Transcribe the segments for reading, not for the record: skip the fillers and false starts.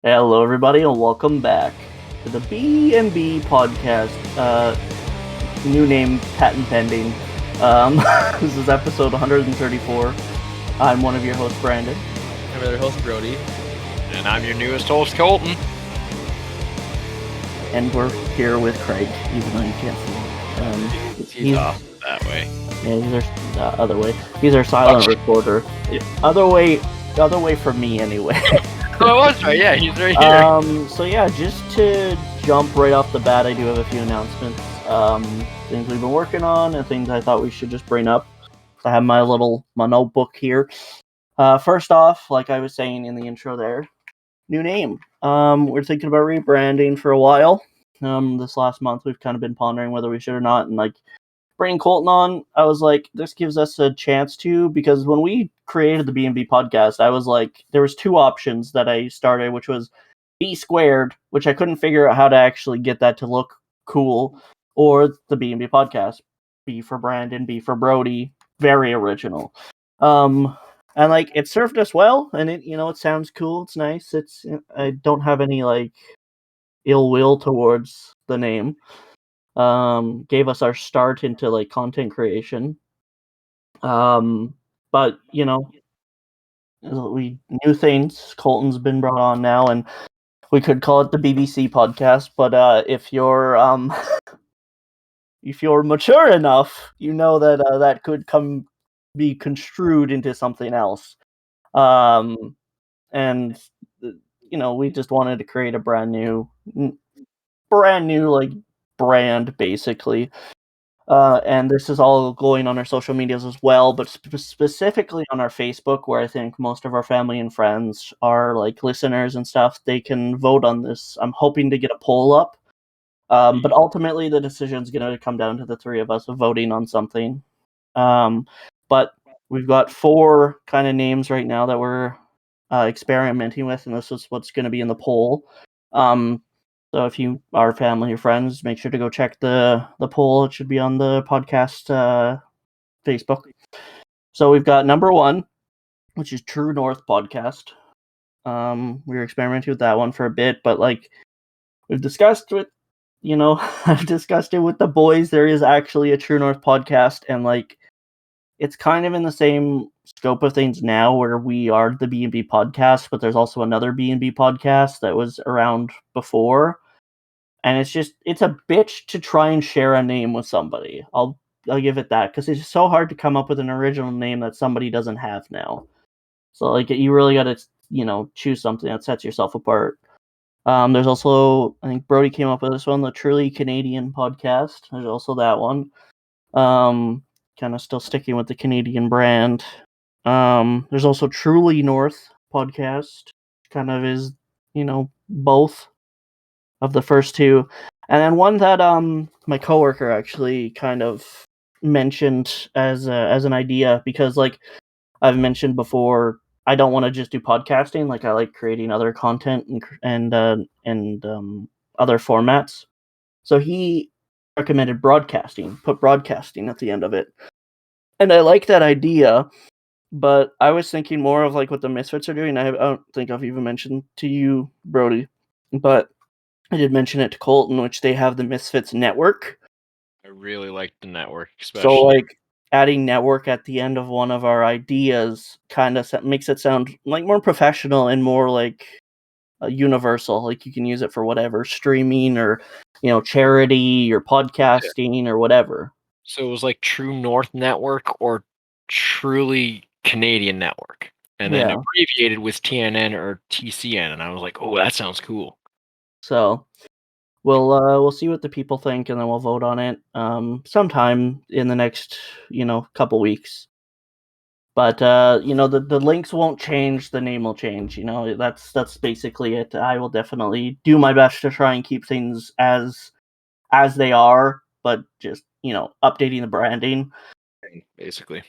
Hello, everybody, and welcome back to the B&B podcast. New name, patent pending. This is episode 134. I'm one of your hosts, Brandon. I'm your host, Brody. And I'm your newest host, Colton. And we're here with Craig, even though you can't see him. He's off that way. Yeah, he's our other way. He's our silent reporter. Yeah. Other way for me, anyway. Oh, I was right. Yeah, he's right here. So yeah, just to jump right off the bat, I do have a few announcements. Things we've been working on and things I thought we should just bring up. I have my notebook here. First off, like I was saying in the intro there, new name. We're thinking about rebranding for a while. This last month we've kind of been pondering whether we should or not, and like bringing Colton on, I was like, this gives us a chance to, because when we created the B&B podcast, I was like, there was two options that I started, which was B squared, which I couldn't figure out how to actually get that to look cool, or the B&B podcast. B for Brandon, B for Brody, very original. And like it served us well, and it sounds cool, it's nice. I don't have any like ill will towards the name. Gave us our start into like content creation. But we new things. Colton's been brought on now, and we could call it the BBC podcast. But if you're if you're mature enough, you know that that could be construed into something else. And we just wanted to create a brand new like brand, basically. And this is all going on our social medias as well, but specifically on our Facebook, where I think most of our family and friends are like listeners and stuff. They can vote on this. I'm hoping to get a poll up, but ultimately the decision is going to come down to the three of us voting on something. But we've got 4 kind of names right now that we're experimenting with, and this is what's going to be in the poll. So if you are family or friends, make sure to go check the poll. It should be on the podcast Facebook. So we've got number 1, which is True North Podcast. We were experimenting with that one for a bit, but like we've discussed with, I've discussed it with the boys. There is actually a True North Podcast, and like it's kind of in the same scope of things now, where we are the B&B podcast, but there's also another B&B podcast that was around before. And it's a bitch to try and share a name with somebody. I'll give it that, because it's so hard to come up with an original name that somebody doesn't have now. So like you really got to choose something that sets yourself apart. There's also, I think Brody came up with this one, the Truly Canadian Podcast. There's also that one. Kind of still sticking with the Canadian brand. There's also Truly North Podcast. Kind of is both of the first two. And then one that my coworker actually kind of mentioned as an idea, because like I've mentioned before, I don't want to just do podcasting. Like I like creating other content and other formats. So he recommended broadcasting. Put broadcasting at the end of it, and I like that idea. But I was thinking more of like what the Misfits are doing. I don't think I've even mentioned to you, Brody, but I did mention it to Colton, which they have the Misfits Network. I really like the network, especially. So, like, adding network at the end of one of our ideas kind of makes it sound like more professional and more like universal. Like, you can use it for whatever, streaming or, charity or podcasting or whatever. So it was like True North Network or Truly Canadian Network. And then abbreviated with TNN or TCN. And I was like, oh, that sounds cool. So we'll see what the people think, and then we'll vote on it sometime in the next couple weeks. But the links won't change, the name will change. That's basically it. I will definitely do my best to try and keep things as they are, but just updating the branding basically.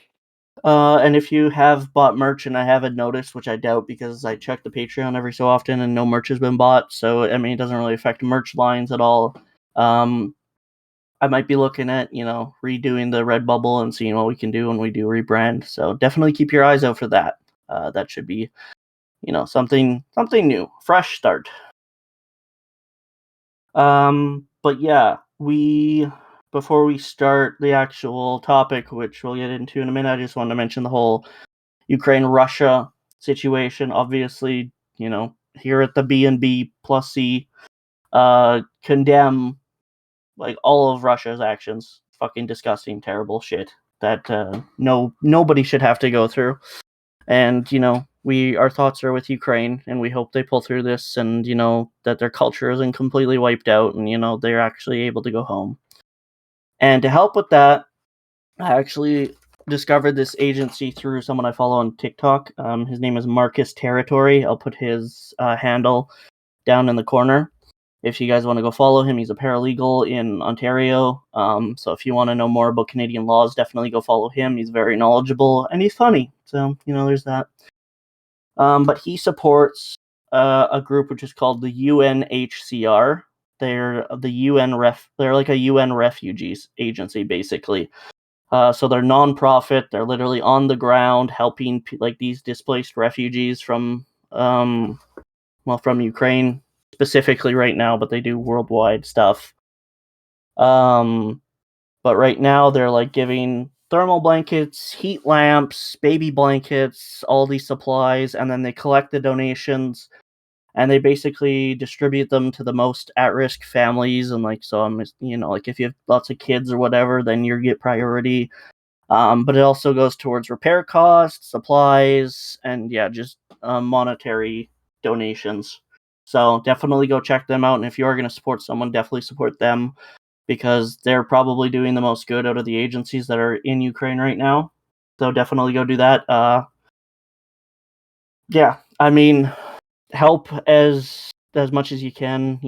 And if you have bought merch and I haven't noticed, which I doubt, because I check the Patreon every so often and no merch has been bought, so I mean it doesn't really affect merch lines at all. I might be looking at redoing the Redbubble and seeing what we can do when we do rebrand. So definitely keep your eyes out for that. That should be something new, fresh start. But yeah, before we start the actual topic, which we'll get into in a minute, I just wanted to mention the whole Ukraine-Russia situation. Obviously, here at the B&B plus C, condemn like all of Russia's actions. Fucking disgusting, terrible shit that nobody should have to go through. And our thoughts are with Ukraine, and we hope they pull through this, and that their culture isn't completely wiped out, and they're actually able to go home. And to help with that, I actually discovered this agency through someone I follow on TikTok. His name is Marcus Territory. I'll put his handle down in the corner if you guys want to go follow him. He's a paralegal in Ontario. So if you want to know more about Canadian laws, definitely go follow him. He's very knowledgeable and he's funny. So, there's that. But he supports a group which is called the UNHCR. They're they're like a UN refugees agency, basically. So they're non-profit. They're literally on the ground helping like these displaced refugees from Ukraine specifically right now, but they do worldwide stuff. But right now they're like giving thermal blankets, heat lamps, baby blankets, all these supplies, and then they collect the donations and they basically distribute them to the most at-risk families. And like, so I'm, like if you have lots of kids or whatever, then you get priority. But it also goes towards repair costs, supplies, and just monetary donations. So definitely go check them out. And if you're going to support someone, definitely support them because they're probably doing the most good out of the agencies that are in Ukraine right now. So definitely go do that. I mean, help as much as you can,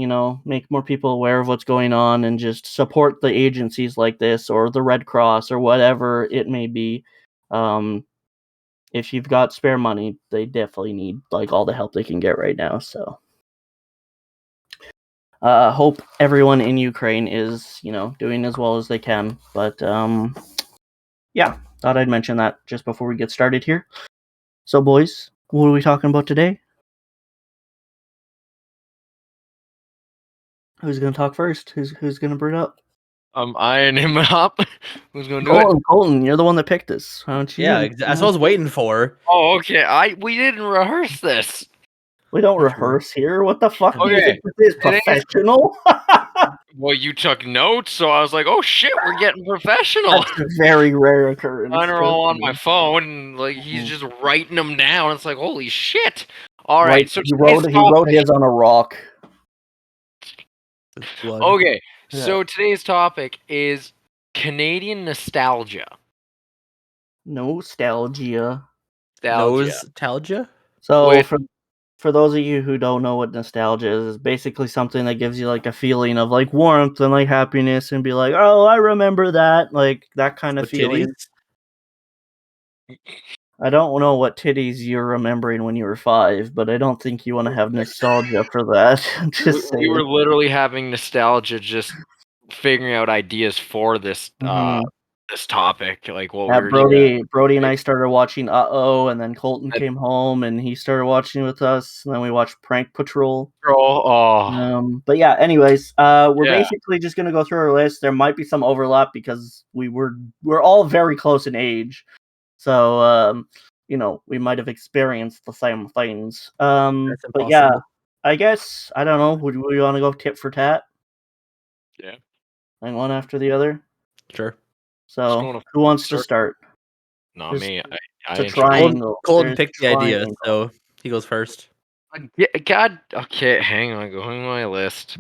make more people aware of what's going on and just support the agencies like this or the Red Cross or whatever it may be. If you've got spare money, they definitely need like all the help they can get right now. So hope everyone in Ukraine is, doing as well as they can. But thought I'd mention that just before we get started here. So boys, what are we talking about today? Who's gonna talk first? Who's gonna bring it up? I'm eyeing him up. Who's gonna do it? Colton, you're the one that picked this. Why don't you? Yeah, that's what I was waiting for. Oh, okay. We didn't rehearse this. We don't rehearse here. What the fuck? Okay. Do you think this is professional? Well, you took notes, so I was like, "Oh shit, we're getting professional." That's a very rare occurrence. Mine are all on my phone, and like he's just writing them down. It's like, holy shit! All right, so he wrote his on a rock. Okay, so today's topic is Canadian nostalgia. Nostalgia. So for those of you who don't know what nostalgia is, it's basically something that gives you like a feeling of like warmth and like happiness and be like, oh, I remember that, like that kind of feeling. Titties? I don't know what titties you're remembering when you were 5, but I don't think you want to have nostalgia for that. We were literally having nostalgia, just figuring out ideas for this this topic, like what we were doing. Brody and I started watching and then Colton came home and he started watching with us, and then we watched Prank Patrol. But yeah, anyways, we're basically just gonna go through our list. There might be some overlap because we're all very close in age, so we might have experienced the same things. But yeah, I guess I don't know. Would we want to go tit for tat? Yeah, like one after the other. Sure. So, who wants to start? Not me. It's a triangle. Colton picked the idea, so he goes first. God. Okay, hang on. Going my list.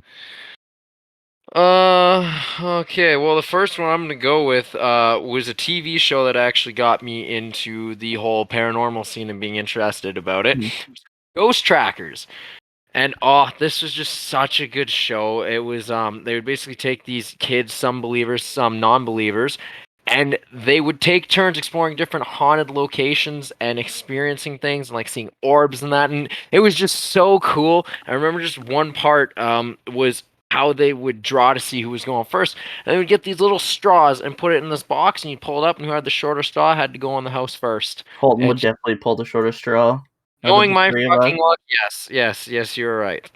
Okay. Well, the first one I'm gonna go with was a TV show that actually got me into the whole paranormal scene and being interested about it. Ghost Trackers. And this was just such a good show. It was they would basically take these kids, some believers, some non-believers, and they would take turns exploring different haunted locations and experiencing things and like seeing orbs and that. And it was just so cool. I remember just one part was how they would draw to see who was going first. And they would get these little straws and put it in this box, and you pull it up, and who had the shorter straw had to go on the house first. Colton would definitely pull the shorter straw. Knowing my three of fucking us. luck, yes, you're right.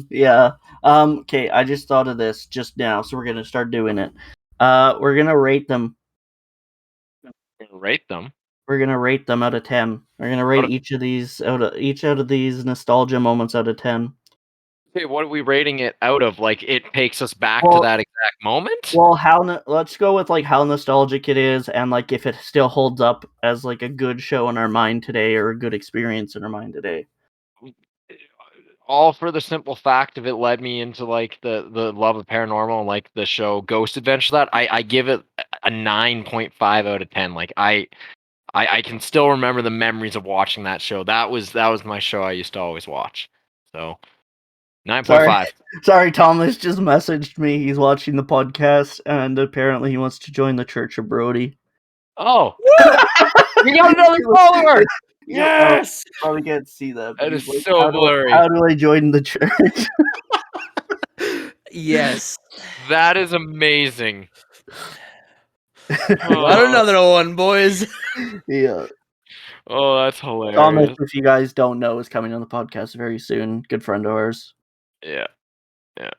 Yeah. Okay, I just thought of this just now, so we're gonna start doing it. We're gonna rate them. Rate them. We're gonna rate them out of 10. We're gonna rate each of these out of these nostalgia moments out of 10. Okay, what are we rating it out of? Like, it takes us back to that exact moment? Well, let's go with like how nostalgic it is, and like if it still holds up as like a good show in our mind today or a good experience in our mind today. All for the simple fact of it led me into like the love of paranormal and like the show Ghost Adventure. That I give it a 9.5 out of 10. Like I can still remember the memories of watching that show. That was my show I used to always watch. So 9.5. Sorry, Thomas just messaged me. He's watching the podcast, and apparently he wants to join the Church of Brody. Oh, we got another follower! Yes, probably can't see that. That is like, so blurry. How do I join the church? Yes, that is amazing. Got another one, boys. Yeah. Oh, that's hilarious. Thomas, if you guys don't know, is coming on the podcast very soon. Good friend of ours. Yeah,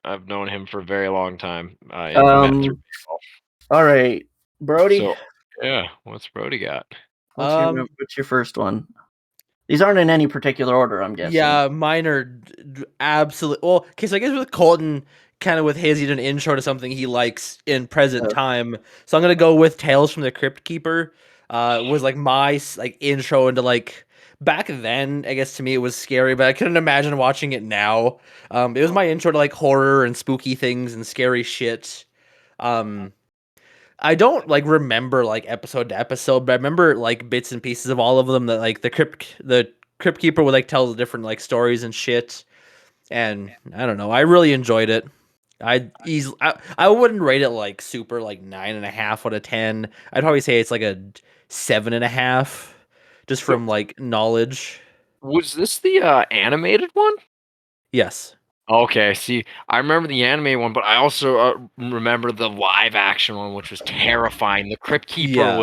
I've known him for a very long time. All right, Brody. So, yeah, what's Brody got? What's your first one? These aren't in any particular order, I'm guessing. Yeah, mine are absolutely. Well, okay, so I guess with Colton, kind of with his, he did an intro to something he likes in present time. So I'm gonna go with Tales from the Crypt Keeper. Was like my like intro into like back then. I guess to me it was scary, but I couldn't imagine watching it now. It was my intro to like horror and spooky things and scary shit. I don't like remember like episode to episode, but I remember like bits and pieces of all of them that like the Crypt Keeper would like tell the different like stories and shit. And I don't know, I really enjoyed it. I wouldn't rate it like super like 9.5 out of 10. I'd probably say it's like a 7.5, just from like knowledge. Was this the animated one? Yes. Okay, see, I remember the anime one, but I also remember the live action one, which was terrifying. The Crypt Keeper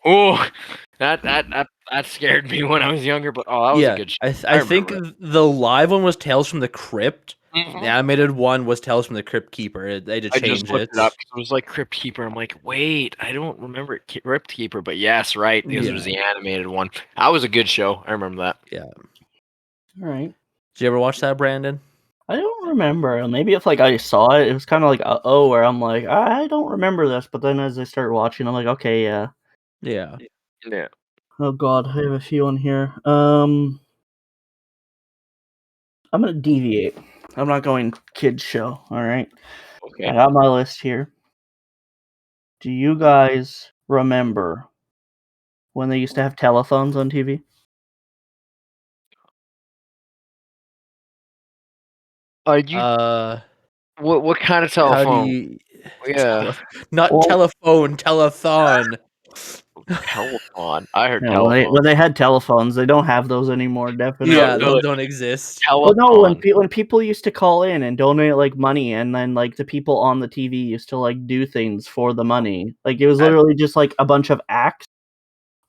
was, that scared me when I was younger. But that was a good show. I think the live one was Tales from the Crypt. Mm-hmm. The animated one was Tales from the Crypt Keeper. They had to change just looked it up. It was like Crypt Keeper. I'm like, wait, I don't remember Crypt Keeper, but yes, right, because it was the animated one. That was a good show. I remember that. Yeah. All right. Did you ever watch that, Brandon? I don't remember. Maybe if like I saw it, it was kind of like where I'm like, I don't remember this. But then as I start watching, I'm like, okay, yeah. Yeah. Oh God, I have a few on here. I'm gonna deviate. I'm not going kids show. All right. Okay. I got my list here. Do you guys remember when they used to have telethons on TV? Are you? What kind of telephone? How do you? Yeah. Telephone, telethon. Telethon. I heard telephone. When they had telephones, they don't have those anymore. Definitely. Yeah, those don't exist. Well, no, when people used to call in and donate like money, and then like the people on the TV used to like do things for the money. Like it was literally just like a bunch of acts.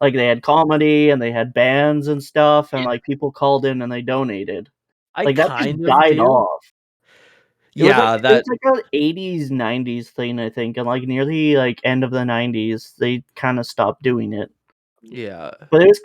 Like they had comedy and they had bands and stuff, and like people called in and they donated. Like that just died off. It was like an 80s, 90s thing, I think, and like near the like end of the 90s, they kind of stopped doing it. Yeah, but it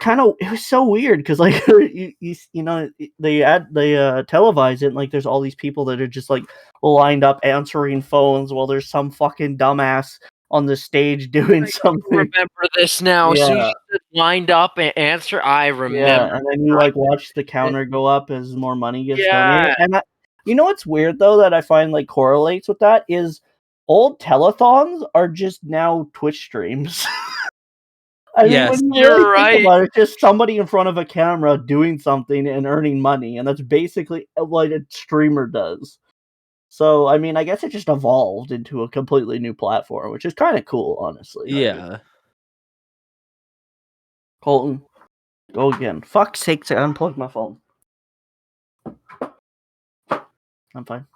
was so weird because like you know they televise it, and like there's all these people that are just like lined up answering phones while there's some fucking dumbass on the stage doing something. I remember this now. Yeah. So you just lined up and answer. I remember. Yeah, and then you like watch the counter go up as more money gets donated. And you know what's weird though that I find like correlates with that is old telethons are just now Twitch streams. I mean, when you really think about it, it's just somebody in front of a camera doing something and earning money, and that's basically what a streamer does. So, I mean, I guess it just evolved into a completely new platform, which is kind of cool, honestly. Yeah. Colton, go again. Fuck's sake, I unplugged my phone. I'm fine.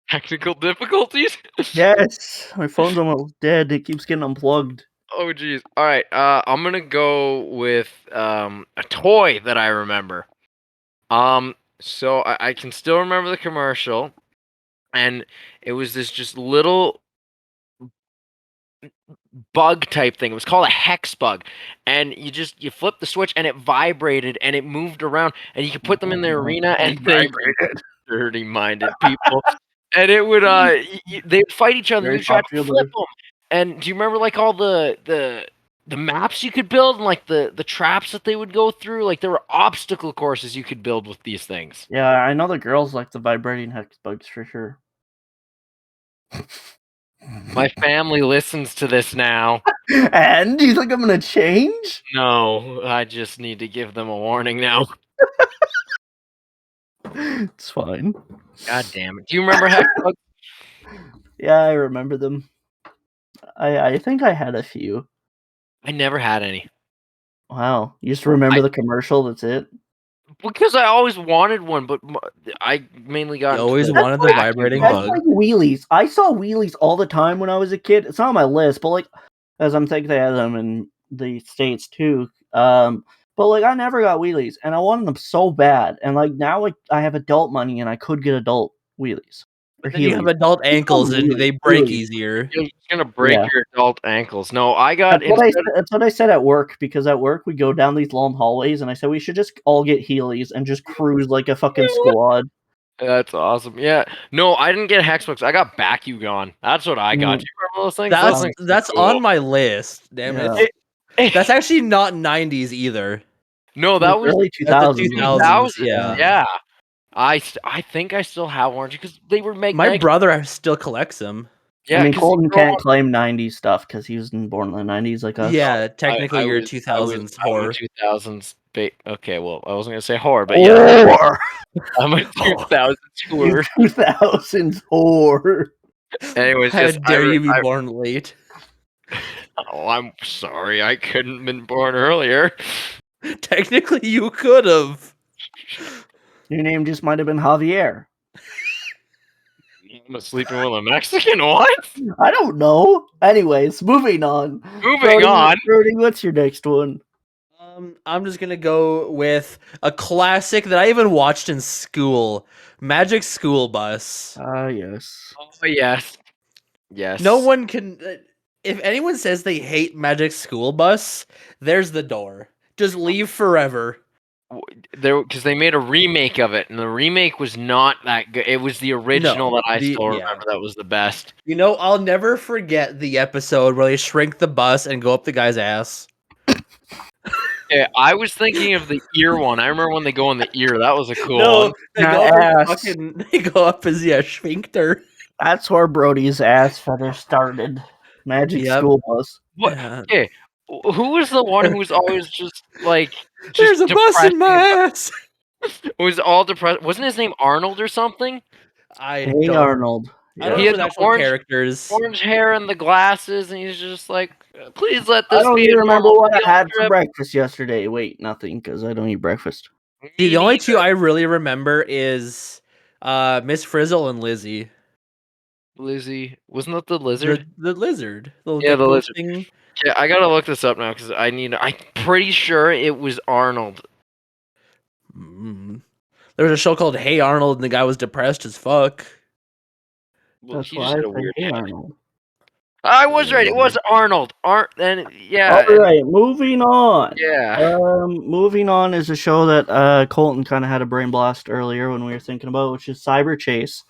Technical difficulties? Yes, my phone's almost dead. It keeps getting unplugged. Oh geez. All right. I'm gonna go with a toy that I remember. So I can still remember the commercial, and it was this just little bug type thing. It was called a hex bug, and you flip the switch and it vibrated and it moved around, and you could put them in the arena and they dirty minded people, and it would they'd fight each other. And Very you tried to flip popular. them, and do you remember like all the maps you could build and like the traps that they would go through? Like there were obstacle courses you could build with these things. Yeah, I know the girls like the vibrating hex bugs for sure. My family listens to this now. And do you think I'm gonna change? No, I just need to give them a warning now. It's fine. God damn it. Do you remember hex bugs? Yeah, I remember them. I think I had a few. I never had any. Wow, you just remember the commercial? That's it. Because I always wanted one, but I mainly got. You into always the wanted the vacuum vibrating bug. That's bug. like wheelies. I saw wheelies all the time when I was a kid. It's not on my list, but like, as I'm thinking they had them in the States too. But like, I never got wheelies, and I wanted them so bad. And like now, like I have adult money, and I could get adult wheelies. But then you have adult ankles and they break easier. You're gonna break Yeah. your adult ankles. No, I got That's what I said at work, because at work we go down these long hallways, and I said we should just all get Heelys and just cruise like a fucking squad. That's awesome. Yeah. No, I didn't get Hexbugs. I got Bakugan. That's what I got. Do you remember those things? Those things That's were cool. on my list. Damn it. That's actually not 90s either. No, that was early That's the 2000s. 2000s. Yeah. Yeah. I think I still have orange because they were making. My brother still collects them. Yeah, I mean, 'cause Colton they were can't on- claim 90s stuff because he was born in the 90s like us. Yeah, technically I you're was- 2000s I'm a horror. 2000s. Okay, well, I wasn't gonna say horror, but yeah, Whore! I'm a 2000s horror. 2000s whore. Anyways, How yes, dare you be born late? Oh, I'm sorry, I couldn't have been born earlier. Technically you could have. Your name just might have been Javier. I'm sleeping with a Mexican. What? I don't know. Anyways, moving on. Moving on. Brody, what's your next one? I'm just gonna go with a classic that I even watched in school, Magic School Bus. Yes. Oh yes, yes. No one can. If anyone says they hate Magic School Bus, there's the door. Just leave forever. Because they made a remake of it, and the remake was not that good. It was the original that I still remember that was the best. You know, I'll never forget the episode where they shrink the bus and go up the guy's ass. Yeah, I was thinking of the ear one. I remember when they go in the ear. That was a cool one. They go, they go up his sphincter. That's where Brody's ass feather started. Magic School Bus. What? Okay, who was the one who was always just like? There's a bus in my ass. Was all depressed. Wasn't his name Arnold or something? Hey Arnold. Yeah. He had the orange characters, orange hair and the glasses, and he's just like, "Please let this I don't be." even remember what I field had for trip." breakfast yesterday. Wait, nothing, because I don't eat breakfast. See, the only two I really remember is Miss Frizzle and Lizzie. Lizzie, wasn't that the lizard? The lizard. The lizard. Thing. Yeah, I gotta look this up now because I'm pretty sure it was Arnold. There was a show called Hey Arnold, and the guy was depressed as fuck. Well, That's he why just I had a said weird Hey head. Arnold. I was right. It was Arnold. Yeah. All right, moving on. Yeah. Moving on is a show that Colton kind of had a brain blast earlier when we were thinking about, which is Cyberchase.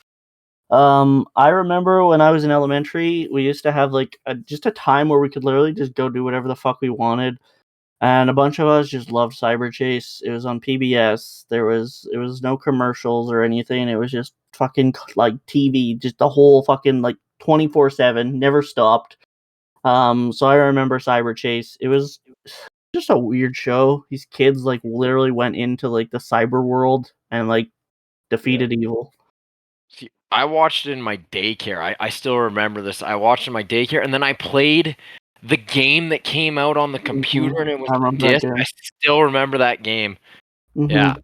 I remember when I was in elementary, we used to have like just a time where we could literally just go do whatever the fuck we wanted, and a bunch of us just loved Cyberchase. It was on PBS. It was no commercials or anything. It was just fucking like TV, just the whole fucking like 24/7, never stopped. So I remember Cyberchase. It was just a weird show. These kids like literally went into like the cyber world and like defeated evil. See, I watched it in my daycare. I still remember this. I watched it in my daycare, and then I played the game that came out on the computer, and it was a disc. I still remember that game. Mm-hmm. Yeah.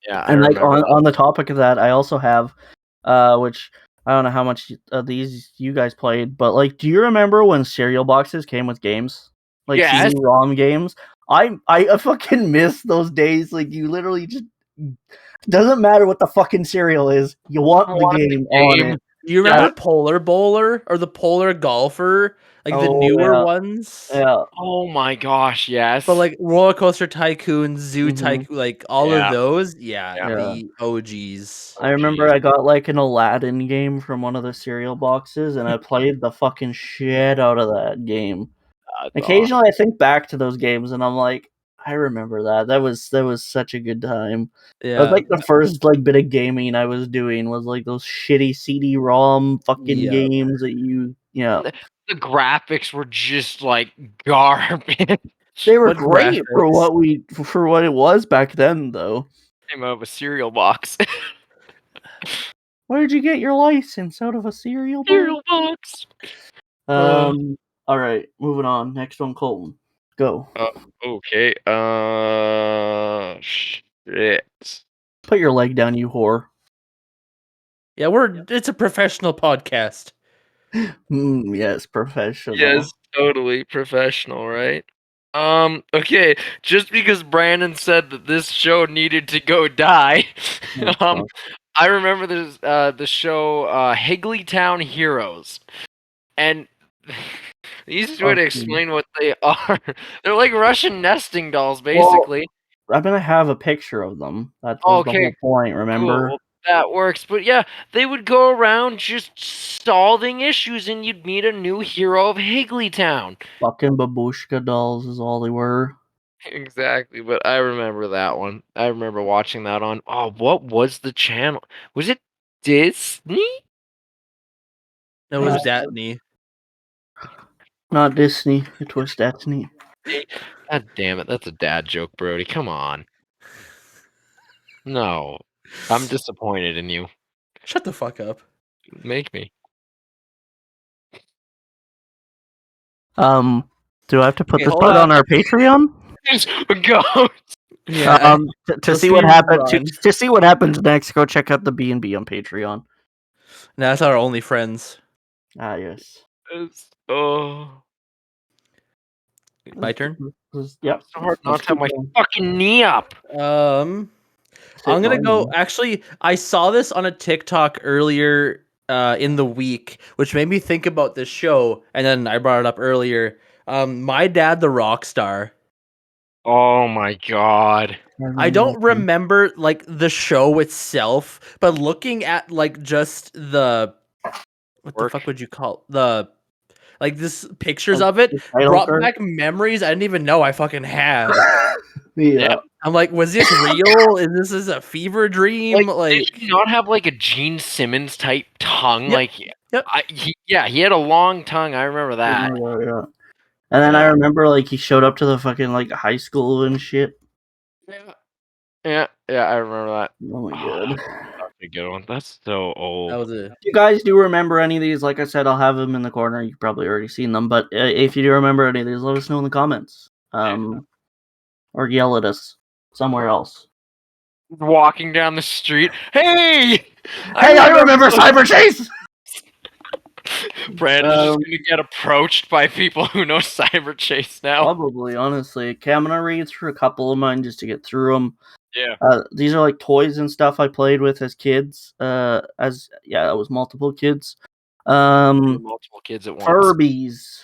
Yeah. And like on the topic of that, I also have, which I don't know how much of these you guys played, but like, do you remember when cereal boxes came with games? like Yes. CD-ROM games. I fucking miss those days. Like you literally just doesn't matter what the fucking cereal is. You want the game on it. Do you remember Polar Bowler or the Polar Golfer? Like the newer ones? Yeah. Oh my gosh, yes. But like Roller Coaster Tycoon, Zoo Tycoon, like all of those, the OGs. I remember I got like an Aladdin game from one of the cereal boxes, and I played the fucking shit out of that game. Occasionally, I think back to those games, and I'm like, I remember that. That was such a good time. Yeah, that was like the first like bit of gaming I was doing was like those shitty CD-ROM fucking games that you The graphics were just like garbage. They were great for what it was back then, though. Came out of a cereal box. Where did you get your license? Out of a cereal box? All right, moving on. Next one, Colton. Go. Okay. Shit. Put your leg down, you whore. Yeah, it's a professional podcast. Yes, professional. Yes, totally professional, right? Okay, just because Brandon said that this show needed to go die, I remember this the show Higley Town Heroes. And the easiest way to explain what they are, they're like Russian nesting dolls, basically. Well, I'm gonna have a picture of them. That's the whole point, remember? Cool. That works, but yeah, they would go around just solving issues, and you'd meet a new hero of Higley Town. Fucking babushka dolls is all they were. Exactly, but I remember that one. I remember watching that on. Oh, what was the channel? Was it Disney? No, it was Datney. Not Disney. It was Datney. God damn it! That's a dad joke, Brody. Come on. No, I'm disappointed in you. Shut the fuck up. Make me. Do I have to put this part on our Patreon? Go. Yeah. To see what happens. To see what happens next, go check out the B&B on Patreon. That's our only friends. Ah, yes. My turn. Yep. So hard not to have my fucking knee up. I'm gonna go. Actually, I saw this on a TikTok earlier in the week, which made me think about this show, and then I brought it up earlier. My Dad, the Rock Star. Oh my god. I don't remember like the show itself, but looking at like just the the fuck would you call this pictures of it brought back memories I didn't even know I fucking had. Yeah. I'm like, was this real? Is this a fever dream? Did he not have like a Gene Simmons type tongue? Yep. He had a long tongue. I remember that. Yeah. And then I remember like he showed up to the fucking like high school and shit. Yeah, I remember that. Oh my god. That's a good one. That's so old. That was it. If you guys do remember any of these, like I said, I'll have them in the corner. You've probably already seen them, but if you do remember any of these, let us know in the comments. Or yell at us somewhere else. Walking down the street. Hey! I remember Cyberchase! Brandon's just gonna get approached by people who know Cyberchase now. Probably, honestly. Okay, I'm gonna read through a couple of mine just to get through them. Yeah. These are like toys and stuff I played with as kids. It was multiple kids. Multiple kids at once. Furbies.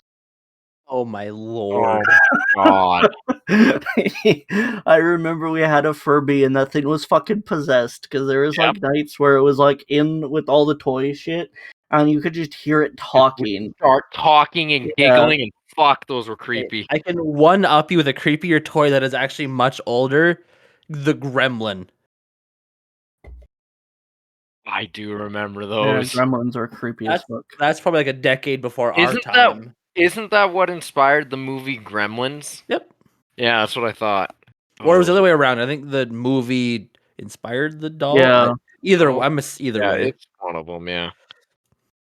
Oh my lord. Oh god. I remember we had a Furby and that thing was fucking possessed because there was like nights where it was like in with all the toy shit and you could just hear it talking. Start talking and giggling and fuck, those were creepy. I can one up you with a creepier toy that is actually much older. The Gremlin. I do remember those. Yeah, Gremlins are creepy as fuck. That's probably like a decade before our time. Isn't that what inspired the movie Gremlins? Yep. Yeah, that's what I thought. Or it was the other way around. I think the movie inspired the doll. Yeah. Either way. It's one of them, yeah.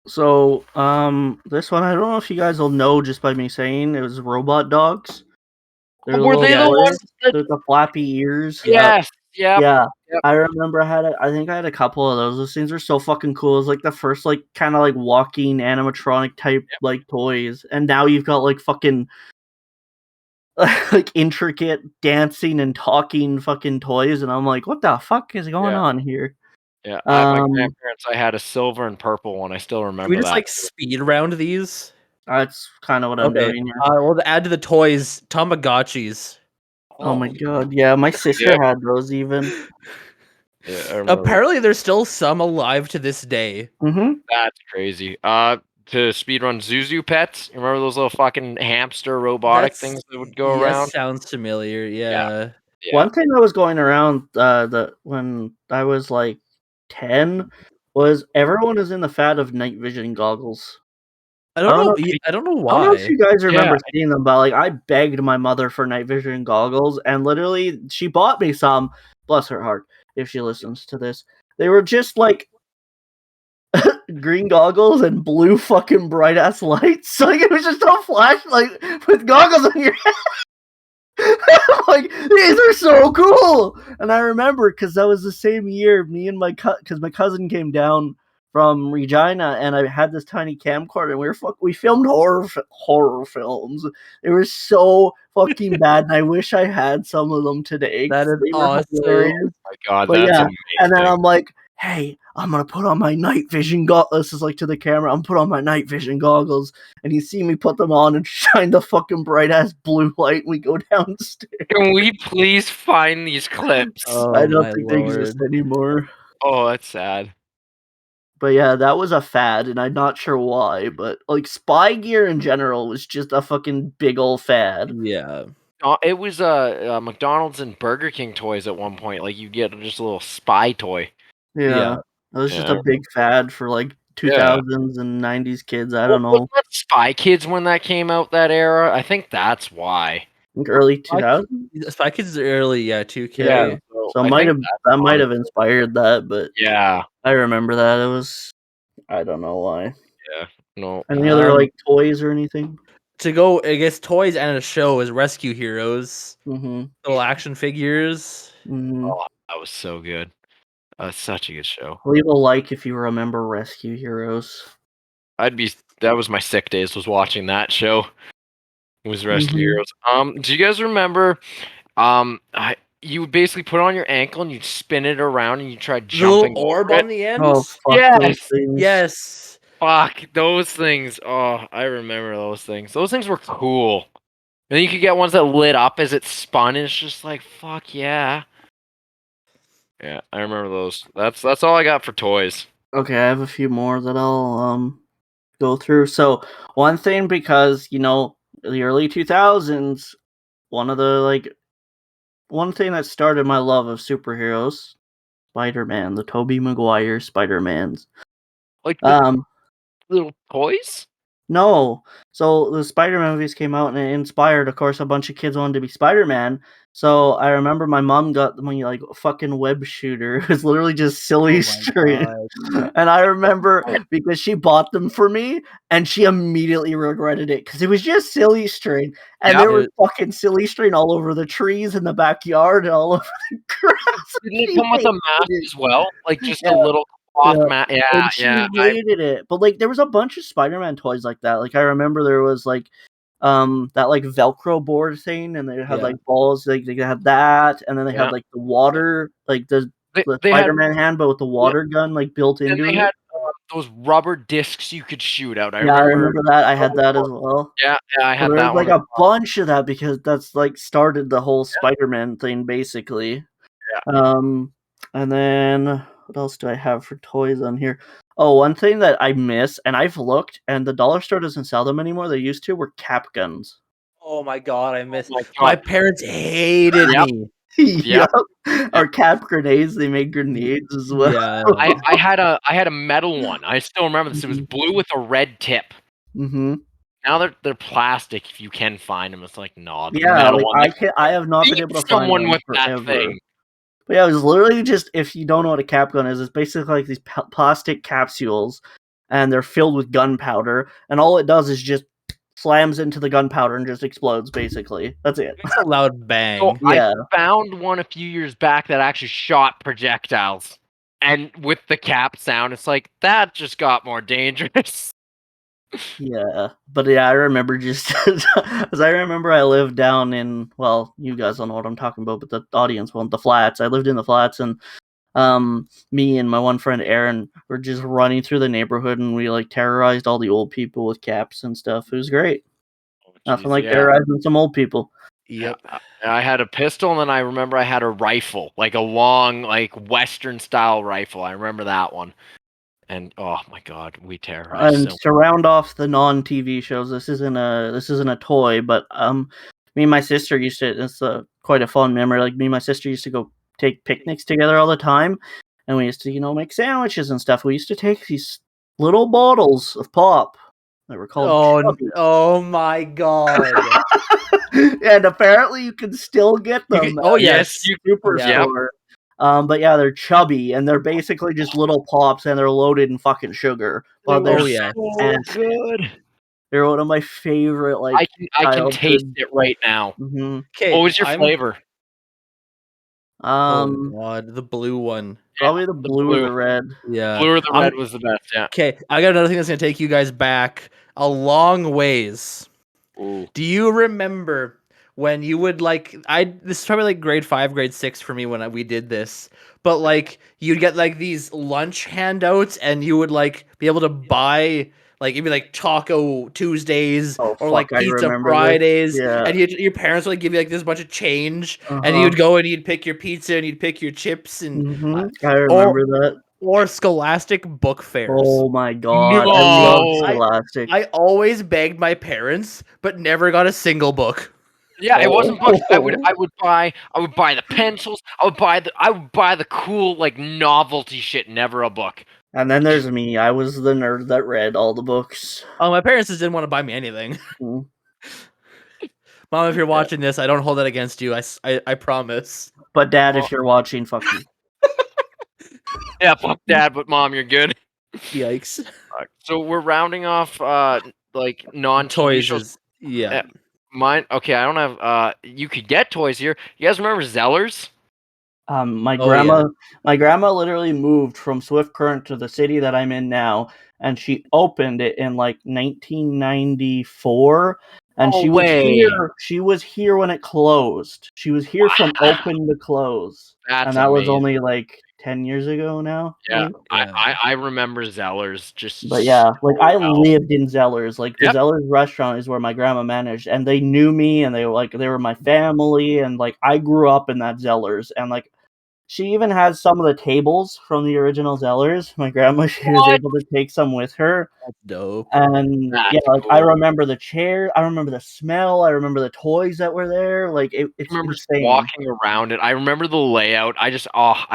So, this one, I don't know if you guys will know just by me saying, it was robot dogs. Were they the ones with the flappy ears? Yes. Yeah. I remember I think I had a couple of those. Those things are so fucking cool. It's like the first like kind of like walking animatronic type like toys. And now you've got like fucking like intricate dancing and talking fucking toys, and I'm like, what the fuck is going on here? Yeah, at my grandparents, I had a silver and purple one. I still Can remember we just that. like speed round these? That's kind of what I'm Okay. doing here. Well, to add to the toys, Tamagotchis. Oh my god, yeah, my sister Yeah. had those even. Yeah, I remember. Apparently, there's still some alive to this day. Mm-hmm. That's crazy. To speedrun Zuzu pets. You remember those little fucking hamster robotic things that would go around? Sounds familiar. Yeah. Yeah. One thing that was going around when I was like 10 was everyone was in the fad of night vision goggles. I don't don't know know. if I don't know I don't know if why. you guys remember Yeah. seeing them, but like I begged my mother for night vision goggles, and literally she bought me some. Bless her heart, if she listens to this. They were just like green goggles and blue fucking bright ass lights. Like it was just a flashlight with goggles on your head. Like these are so cool. And I remember because that was the same year me and because my cousin came down from Regina, and I had this tiny camcorder, and we filmed horror films. They were so fucking bad, and I wish I had some of them today. That is They were awesome. hilarious. Oh my god, But that's yeah, amazing. and then I'm like, hey, I'm gonna put on my night vision goggles. This is like to the camera. I'm put on my night vision goggles, and you see me put them on and shine the fucking bright ass blue light. And we go downstairs. Can we please find these clips? Oh, I don't my think they exist lord. anymore. Oh, that's sad. But yeah, that was a fad, and I'm not sure why. But like spy gear in general was just a fucking big old fad. Yeah. It was McDonald's and Burger King toys at one point. Like you get just a little spy toy. Yeah, it was just a big fad for like 2000s and 90s kids. I don't know. Was that Spy Kids when that came out that era? I think that's why. Like early 2000s. Spy Kids is early, yeah, 2K. Yeah, So I might think have that's that might why. have inspired that, but Yeah, I remember that it was. I don't know why. yeah. No. Any other like toys or anything? To go, I guess, toys and a show is Rescue Heroes. Mm-hmm. Little action figures. Mm-hmm. Oh, that was so good. Such a good show. Leave a like if you remember Rescue Heroes. That was my sick days, was watching that show. It was Rescue Mhm. Heroes. Do you guys remember you would basically put it on your ankle and you'd spin it around and you try The jumping little orb over on it? the end? Oh fuck Yes! those things. Yes. Fuck those things. Oh, I remember those things. Those things were cool. And then you could get ones that lit up as it spun, and it's just like, fuck yeah. Yeah, I remember those. That's all I got for toys. Okay, I have a few more that I'll go through. So one thing, because the early 2000s, one thing that started my love of superheroes, Spider-Man, the Tobey Maguire Spider-Mans. Like the little toys? No. So the Spider-Man movies came out, and it inspired, of course, a bunch of kids wanted to be Spider-Man. So I remember my mom got me like a fucking web shooter. It was literally just silly string. And I remember because she bought them for me, and she immediately regretted it because it was just silly string, and there was fucking silly string all over the trees in the backyard and all over the grass. Didn't it come with a mask as well? Like just a little cloth mask? Yeah, And she hated it. But like there was a bunch of Spider-Man toys like that. Like I remember there was like that like Velcro board thing, and they had like balls, like they had that, and then they had like the water, like the Spider-Man hand, but with the water gun like built into it. They had those rubber discs you could shoot out. I remember that. I had that as well. Yeah, I had so that one. Like a bunch of that because that's like started the whole Spider-Man thing basically. Yeah. And then what else do I have for toys on here? Oh, one thing that I miss, and I've looked, and the dollar store doesn't sell them anymore. They used to, were cap guns. Oh my god, I missed. My parents hated me. Yeah. Or cap grenades. They made grenades as well. Yeah. I had a metal one. I still remember this. It was blue with a red tip. Mm-hmm. Now they're plastic. If you can find them, it's like no. Yeah, like, I have not been able to find one with forever. that thing. But yeah, it was literally just, if you don't know what a cap gun is, it's basically like these plastic capsules, and they're filled with gunpowder, and all it does is just slams into the gunpowder and just explodes, basically. That's it. It's a loud bang. So I found one a few years back that actually shot projectiles. And with the cap sound, it's like, that just got more dangerous. Yeah, but yeah, I remember just because I remember I lived down in, well, you guys don't know what I'm talking about, but the audience won't. The flats. I lived in the flats, and me and my one friend Aaron were just running through the neighborhood, and we like terrorized all the old people with caps and stuff. It was great. Nothing Jeez, like yeah. terrorizing some old people. Yeah, Yep. I had a pistol, and then I remember I had a rifle, like a long, like Western style rifle. I remember that one. And oh my god, we terrorized And so. to round off the non-TV shows, this isn't a toy, but me and my sister used to. It's quite a fun memory. Like me and my sister used to go take picnics together all the time, and we used to make sandwiches and stuff. We used to take these little bottles of pop that were called Chubby. Oh my god. And apparently you can still get You them can, oh at yes. you- Superstore. But yeah, they're chubby and they're basically just little pops and they're loaded in fucking sugar. They But they're were yeah. so fantastic. good. They're one of my favorite I can taste childhood. it right now. hmm Okay. What was your flavor? Oh god, the blue one. Probably the the blue or blue. the red. Yeah. Blue or the red was the best. Yeah. Okay, I got another thing that's gonna take you guys back a long ways. Ooh. Do you remember when you would this is probably like grade 5, grade 6 for me when we did this, but like you'd get like these lunch handouts and you would like be able to buy like it'd be like Taco Tuesdays Oh or like fuck, I Pizza remember this. Fridays, Yeah. and your parents would like, give you like this bunch of change, and Uh-huh. you'd go and you'd pick your pizza and you'd pick your chips and I remember that. or Scholastic book fairs. Oh my god, I love Scholastic. I always begged my parents, but never got a single book. Yeah, it wasn't books. I would Oh. buy the pencils. I would buy the cool like novelty shit. Never a book. And then there's me. I was the nerd that read all the books. Oh, my parents just didn't want to buy me anything. Mm. Mom, if you're watching this, I don't hold that against you. I promise. But Dad, if you're watching, fuck you. Yeah, fuck dad, but mom, you're good. Yikes. So we're rounding off like non Toys shows. is yeah. Mine. Okay, I don't have. You could get toys here. You guys remember Zellers? My Oh, yeah. grandma literally moved from Swift Current to the city that I'm in now, and she opened it in like 1994. And No she was way. here. She was here when it closed. She was here from open to close, That's and that was amazing. only like 10 years ago now. I Yeah, think. I remember Zellers just. But yeah, like so I well. lived in Zellers. Like the Yep. Zellers restaurant is where my grandma managed, and they knew me, and they were my family, and like I grew up in that Zellers, and like she even has some of the tables from the original Zellers. My grandma, she was What? able to take some with her, That's dope. and That's yeah, like I cool. remember the chair, I remember the smell, I remember the toys that were there. Like it's I remember just insane. walking around it. I remember the layout. I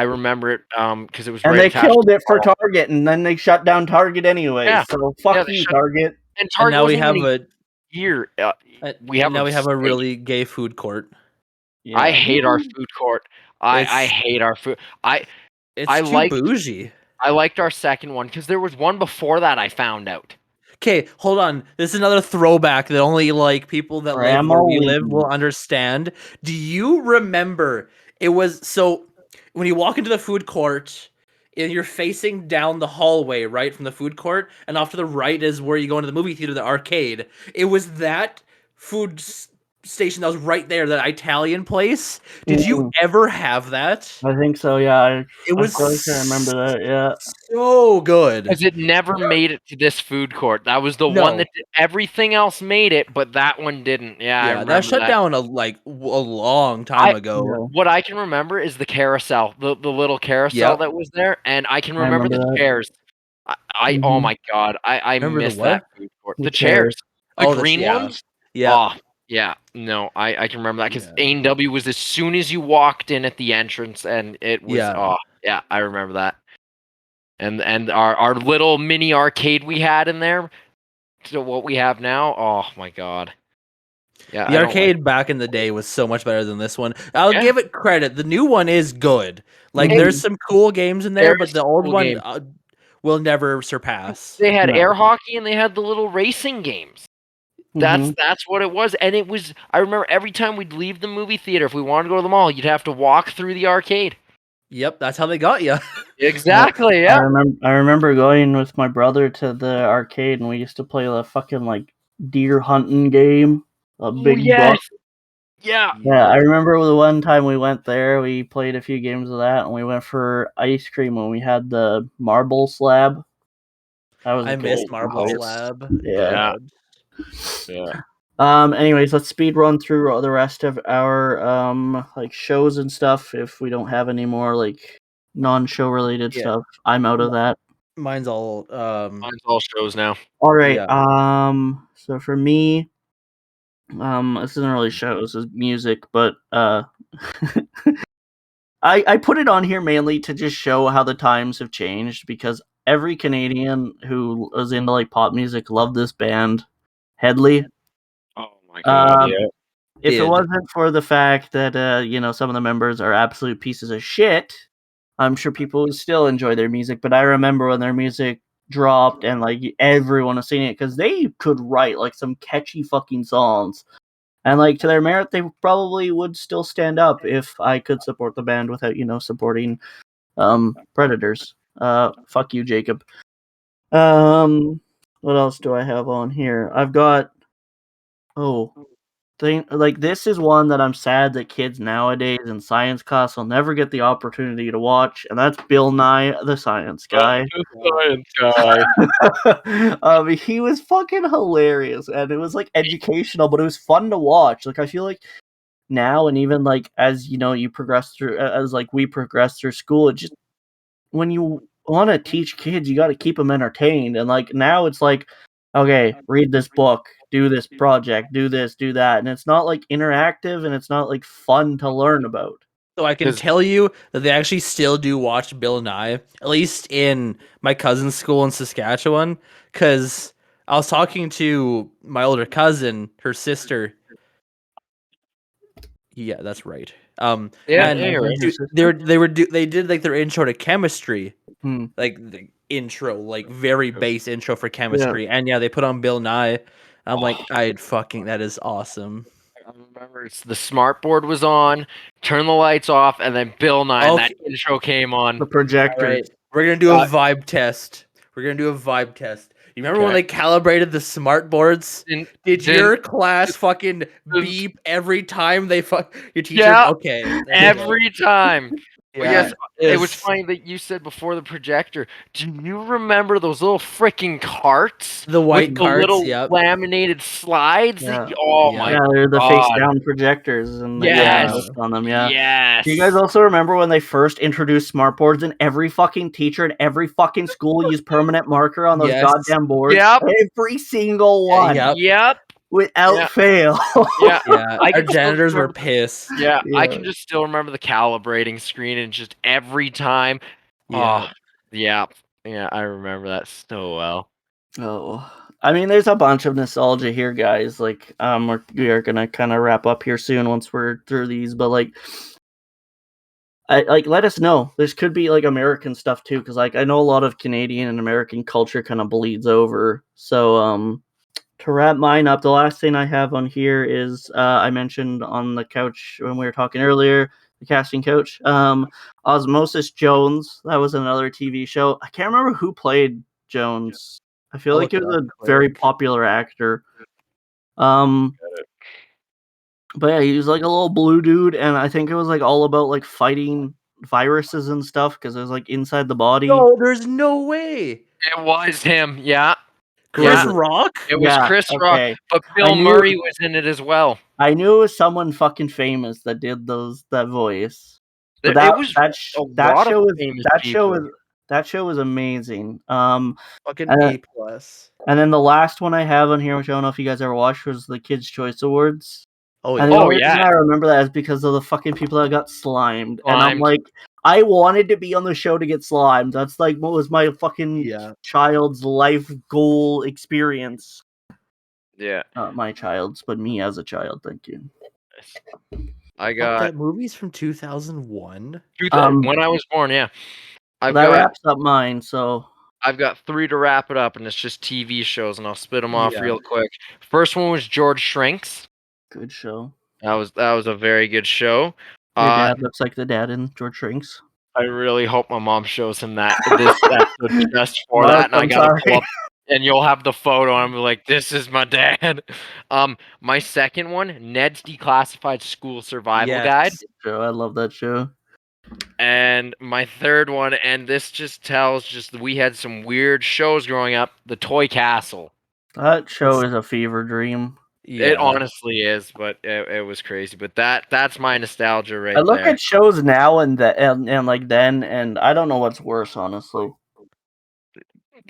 remember it because it was And right they attached killed to it for Target, and then they shut down Target anyway. Yeah. So fuck Yeah, they you, shut- Target. And And Target now we wasn't have even a here. We and have now we have a state. really gay food court. Yeah. I hate our food court. I It's- hate our food. It's I too liked- bougie. I liked our second one because there was one before that I found out. Okay, hold on. This is another throwback that only like people that live where we live will understand. Do you remember it was so when you walk into the food court and you're facing down the hallway, right, from the food court, and off to the right is where you go into the movie theater, the arcade. It was that station that was right there, that Italian place. Did you ever have that? I think so, yeah. It was I feel like I remember that, yeah. so good. Because it never made it to this food court. That was the one that did, everything else made it, but that one didn't. Yeah, I Yeah, remember that shut down a long time ago. What I can remember is the carousel, the little carousel that was there, and I can remember remember the that. chairs. Oh my god, I Remember the miss what? that food court. The The chairs, the Oh, green yeah. ones. Yeah. Oh, yeah. No, I can remember that because Yeah. A&W was as soon as you walked in at the entrance, and it was. Yeah. Oh, yeah, I remember that. And our little mini arcade we had in there to what we have now. Oh my god. Yeah, The arcade back in the day was so much better than this one. I'll give it credit. The new one is good. Like, there's some cool games in there, but the old one will never surpass. They had air hockey and they had the little racing games. That's what it was. And it was, I remember every time we'd leave the movie theater, if we wanted to go to the mall, you'd have to walk through the arcade. Yep, that's how they got you. Exactly. I Yeah. remember going with my brother to the arcade, and we used to play the fucking like deer hunting game. A big buck. Yeah. Yeah, I remember the one time we went there, we played a few games of that, and we went for ice cream when we had the marble slab. That was I a missed great Marble place. Slab. Yeah. Yeah. Anyways, let's speed run through the rest of our like shows and stuff. If we don't have any more like non-show related Yeah. stuff, I'm out of that. Mine's all Mine's all shows now. All right. Yeah. So for me, this isn't really shows, it's music, but I put it on here mainly to just show how the times have changed because every Canadian who was into like pop music loved this band, Higley. Oh my god. Um, Yeah. if it Did. wasn't for the fact that some of the members are absolute pieces of shit, I'm sure people would still enjoy their music. But I remember when their music dropped and like everyone was singing it because they could write like some catchy fucking songs. And like to their merit, they probably would still stand up if I could support the band without supporting Predators. Fuck you, Jacob. What else do I have on here? I've got like this is one that I'm sad that kids nowadays in science class will never get the opportunity to watch, and that's Bill Nye the Science Guy. Science guy. He was fucking hilarious, and it was like educational, but it was fun to watch. Like I feel like now, and even like as you progress through, as like we progress through school, it just when you want to teach kids, you got to keep them entertained. And like now, it's like, okay, read this book, do this project, do this, do that, and it's not like interactive, and it's not like fun to learn about. So I can tell you that they actually still do watch Bill Nye, at least in my cousin's school in Saskatchewan, because I was talking to my older cousin, her sister. Yeah, that's right. And you're right. they did like their intro to chemistry, like the intro, like very base intro for chemistry, and yeah, they put on Bill Nye. I'm like, that is awesome. I remember the smart board was on, turn the lights off, and then Bill Nye and that intro came on. The projectors. All right, we're gonna do a vibe test. You remember when they calibrated the smart boards? Did your class fucking beep every time they your teacher? Yeah, okay, every time. Yeah, it was funny that you said before the projector. Do you remember those little freaking carts? The white with carts, the little yep. laminated slides. Yeah. Oh my Yeah, they're the God. face down projectors, and they Yes. on them. Yeah. Yes. Do you guys also remember when they first introduced smartboards and every fucking teacher in every fucking school used permanent marker on those goddamn boards? Yep. Every single one. Yep. Without fail. Yeah. Our janitors were pissed. Yeah, I can just still remember the calibrating screen and just every time. Yeah. Yeah, I remember that so well. Oh, I mean, there's a bunch of nostalgia here, guys. Like, we are gonna kind of wrap up here soon once we're through these, but like, let us know. This could be like American stuff too, because like I know a lot of Canadian and American culture kind of bleeds over. So, to wrap mine up, the last thing I have on here is I mentioned on the couch when we were talking earlier, the casting couch. Osmosis Jones. That was another TV show. I can't remember who played Jones. I feel like it was a very popular actor. But yeah, he was like a little blue dude, and I think it was like all about like fighting viruses and stuff because it was like inside the body. No, there's no way. It was him. Yeah. Chris Rock? It was Chris Rock, but Bill Murray was in it as well. I knew it was someone fucking famous that did that voice. But that show was amazing. Fucking A+. And then the last one I have on here, which I don't know if you guys ever watched, was the Kids' Choice Awards. Oh yeah. And the only reason I remember that is because of the fucking people that got slimed. And I'm like, I wanted to be on the show to get slimed. That's like what was my fucking child's life goal experience. Yeah. Not my child's, but me as a child. Thank you. I got that movie's from 2001. When I was born, yeah. That wraps up mine. So I've got 3 to wrap it up, and it's just TV shows, and I'll spit them off real quick. First one was George Shrinks. Good show. That was a very good show. Your dad looks like the dad in George Shrinks. I really hope my mom shows him this episode just for Mark, that, and I I'm gotta sorry. pull up, and you'll have the photo, and I'm like, this is my dad. My second one, Ned's Declassified School Survival Guide, Show. I love that show. and my third one, and this just tells we had some weird shows growing up. The Toy Castle. That show is a fever dream. It Yeah. honestly is, but it was crazy. But that's my nostalgia right I look there. at shows now and like then, and I don't know what's worse, honestly.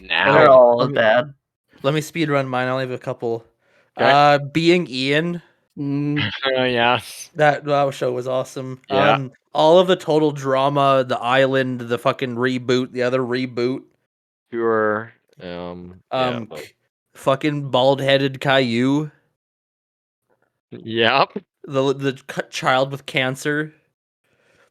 Now, They're all as bad. Let me speed run mine. I only have a couple. Okay. Being Ian. Yes. That show was awesome. Yeah. All of the total drama, the island, the fucking reboot, the other reboot. Pure. Yeah. Fucking bald-headed Caillou. Yep. The child with cancer,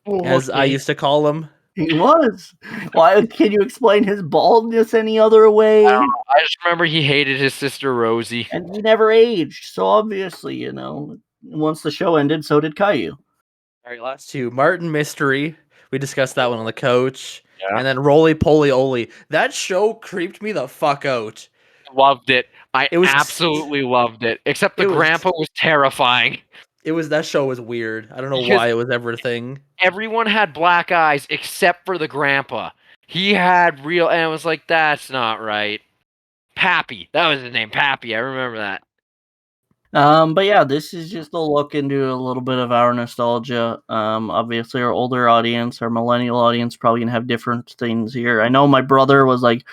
Oh, as I okay. used to call him. He was. Why can you explain his baldness any other way? I just remember he hated his sister Rosie. And he never aged, so obviously, once the show ended, so did Caillou. All right, last two. Martin Mystery. We discussed that one on the couch. Yeah. And then Roly Poly Oly. That show creeped me the fuck out. Loved it. It was absolutely loved it. Except the it was- grandpa was terrifying. That show was weird. I don't know Because why it was ever a thing. Everyone had black eyes except for the grandpa. He had real, and I was like, that's not right. Pappy. That was his name, Pappy. I remember that. But yeah, this is just a look into a little bit of our nostalgia. Obviously our older audience, our millennial audience, probably gonna have different things here. I know my brother was like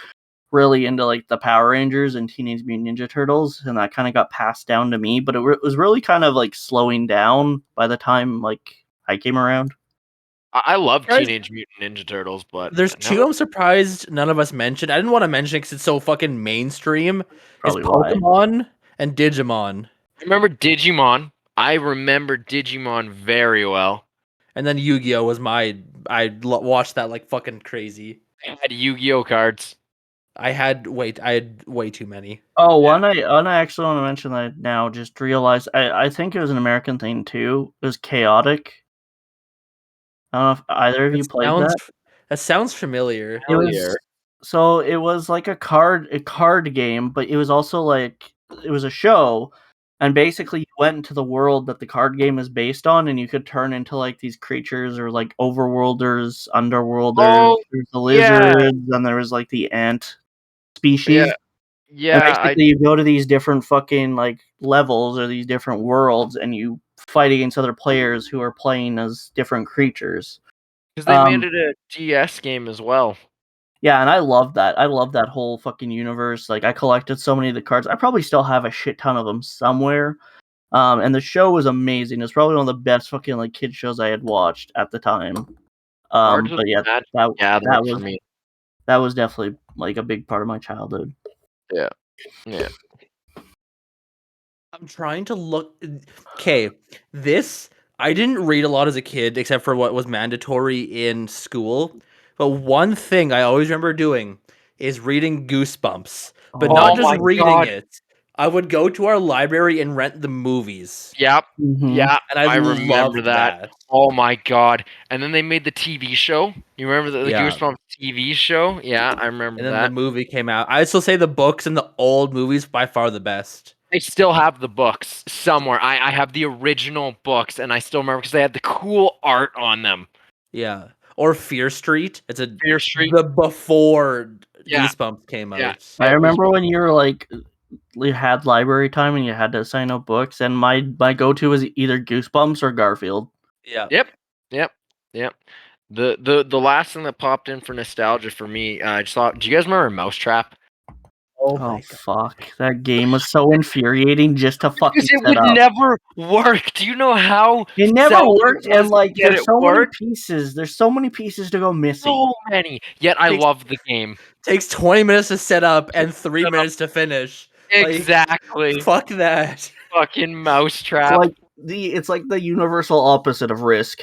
really into like the Power Rangers and Teenage Mutant Ninja Turtles, and that kind of got passed down to me. But it was really kind of like slowing down by the time like I came around. I love Teenage Mutant Ninja Turtles, but there's two I'm surprised none of us mentioned. I didn't want to mention it because it's so fucking mainstream. Probably is Pokemon and Digimon. I remember Digimon. I remember Digimon very well. And then Yu-Gi-Oh was watched that like fucking crazy. I had Yu-Gi-Oh cards. I had way too many. Oh, one I actually want to mention that I now just realized. I think it was an American thing too. It was Chaotic. I don't know if either of you played that. That sounds familiar. It was like a card game, but it was also like it was a show, and basically you went into the world that the card game is based on, and you could turn into like these creatures or like overworlders, underworlders. There's the lizards, and there was like the ant species. Yeah. And basically, you go to these different fucking like levels or these different worlds, and you fight against other players who are playing as different creatures. Because they made it a DS game as well. Yeah, and I love that. I love that whole fucking universe. Like, I collected so many of the cards. I probably still have a shit ton of them somewhere. And the show was amazing. It's probably one of the best fucking like kid shows I had watched at the time. But yeah, that was definitely like a big part of my childhood. Yeah. I'm trying to look. Okay, this I didn't read a lot as a kid, except for what was mandatory in school. But one thing I always remember doing is reading Goosebumps, but not just reading it. I would go to our library and rent the movies. Yep. Mm-hmm. Yeah, and I remember that. Oh my god! And then they made the TV show. You remember the Goosebumps TV show? Yeah, I remember that. And then the movie came out. I still say the books and the old movies by far the best. I still have the books somewhere. I have the original books, and I still remember because they had the cool art on them. Yeah. Or Fear Street. It's a Fear Street. The before Goosebumps came out. Yeah. I remember when you were like, you had library time and you had to sign up books, and my go-to was either Goosebumps or Garfield. Yeah. Yep. The last thing that popped in for nostalgia for me, I just thought, do you guys remember Mousetrap? Oh fuck! That game was so infuriating just to fucking because it would never work. Do you know how it never worked? And like, there's so many pieces. There's so many pieces to go missing. So many. Yet I love the game. Takes 20 minutes to set up and 3 minutes to finish. Exactly. Like, fuck that. Fucking Mousetrap. It's like the universal opposite of Risk.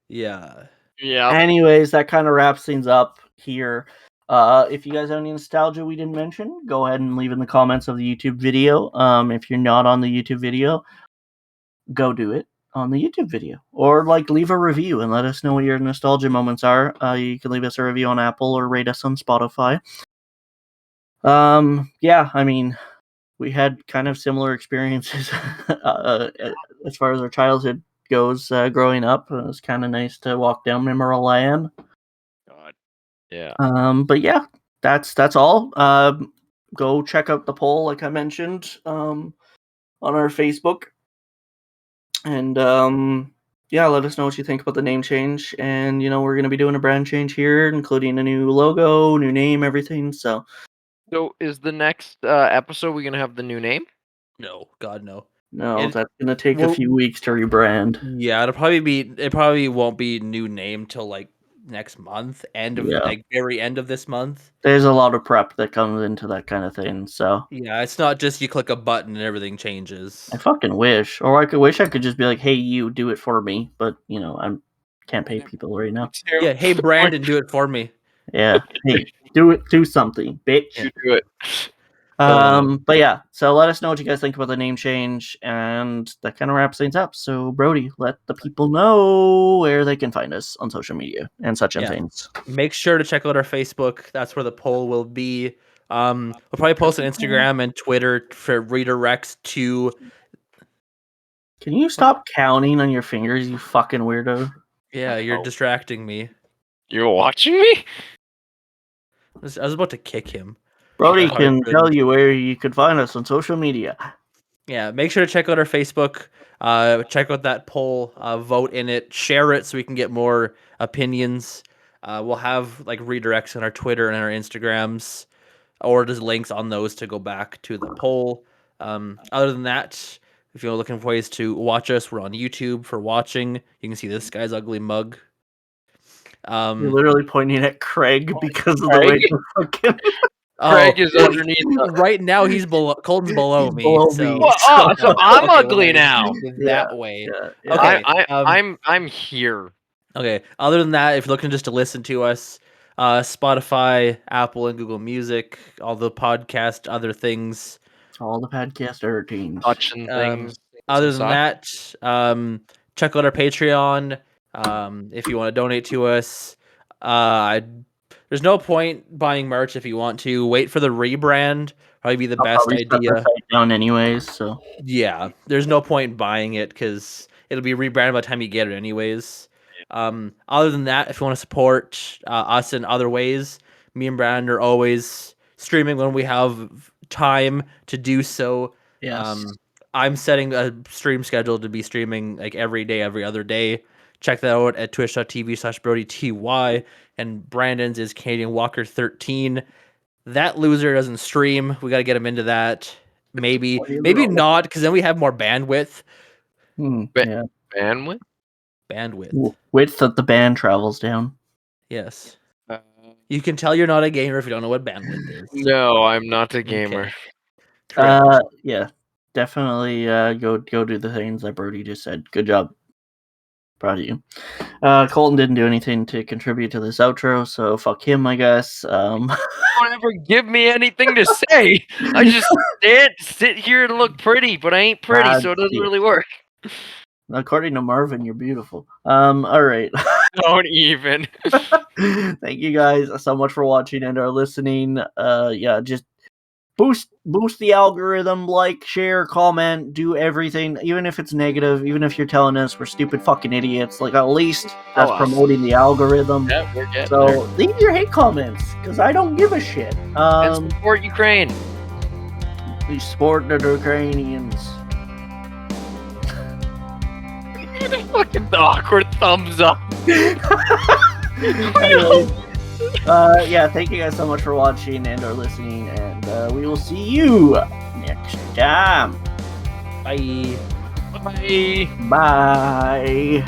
Yeah. Anyways, that kind of wraps things up here. If you guys have any nostalgia we didn't mention, go ahead and leave in the comments of the YouTube video. If you're not on the YouTube video, go do it. on the YouTube video, or like leave a review and let us know what your nostalgia moments are. You can leave us a review on Apple or rate us on Spotify. Yeah, I mean, we had kind of similar experiences as far as our childhood goes growing up. It was kind of nice to walk down memory lane. God. Yeah. But yeah, that's all. Go check out the poll, like I mentioned, on our Facebook. And yeah, let us know what you think about the name change. And we're gonna be doing a brand change here, including a new logo, new name, everything. So is the next episode we gonna have the new name? No, God no. no, that's gonna take a few weeks to rebrand. Yeah, it probably won't be new name till like next month, very end of this month. There's a lot of prep that comes into that kind of thing. So yeah, it's not just you click a button and everything changes. I fucking wish, or I could just be like, hey, you do it for me. But I can't pay people right now. Yeah, hey Brandon, do it for me. Yeah, hey, do something, bitch. You do it. But yeah, so let us know what you guys think about the name change, and that kind of wraps things up. So Brody, let the people know where they can find us on social media and such and things. Make sure to check out our Facebook. That's where the poll will be. We'll probably post on Instagram and Twitter for redirects to. Can you stop counting on your fingers, you fucking weirdo? Yeah, you're distracting me. You're watching me? I was about to kick him. Brody can tell you where you could find us on social media. Yeah, make sure to check out our Facebook. Check out that poll. Vote in it. Share it so we can get more opinions. We'll have like redirects on our Twitter and our Instagrams, or just links on those to go back to the poll. Other than that, if you're looking for ways to watch us, we're on YouTube for watching. You can see this guy's ugly mug. You're literally pointing at Craig because of the way you're fucking. Craig is underneath. Right now, he's below. Colton's below me. So I'm ugly now. That way. Yeah. Okay. I'm here. Okay. Other than that, if you're looking just to listen to us, Spotify, Apple, and Google Music, all the podcast, other things. All the podcast routines. Touching things. Other than that, check out our Patreon. If you want to donate to us. There's no point buying merch if you want to. Wait for the rebrand. Probably be the best idea. Down anyways, so yeah, there's no point buying it because it'll be rebranded by the time you get it anyways. Other than that, if you want to support us in other ways, me and Brandon are always streaming when we have time to do so. Yes. I'm setting a stream schedule to be streaming like every day, every other day. Check that out at twitch.tv/BrodyTY. And Brandon's is Canadian Walker 13. That loser doesn't stream. We got to get him into that. Maybe not, because then we have more bandwidth. Yeah. Bandwidth? Bandwidth. Width that the band travels down. Yes. You can tell you're not a gamer if you don't know what bandwidth is. No, I'm not a gamer. Okay. Yeah. Definitely go do the things that Brody just said. Good job. Proud of you. Colton didn't do anything to contribute to this outro, so fuck him, I guess. Don't ever give me anything to say. I just sit here and look pretty, but I ain't pretty, so it doesn't really work. According to Marvin, you're beautiful. All right. Don't even. Thank you guys so much for watching and are listening. Yeah, just boost the algorithm, like, share, comment, do everything, even if it's negative, even if you're telling us we're stupid fucking idiots, like, at least that's promoting the algorithm. Yeah, we're getting so there. Leave your hate comments, because I don't give a shit. And support Ukraine. We support the Ukrainians. Fucking awkward thumbs up. Anyway, yeah, thank you guys so much for watching and or listening, and we will see you next time. Bye. Bye. Bye.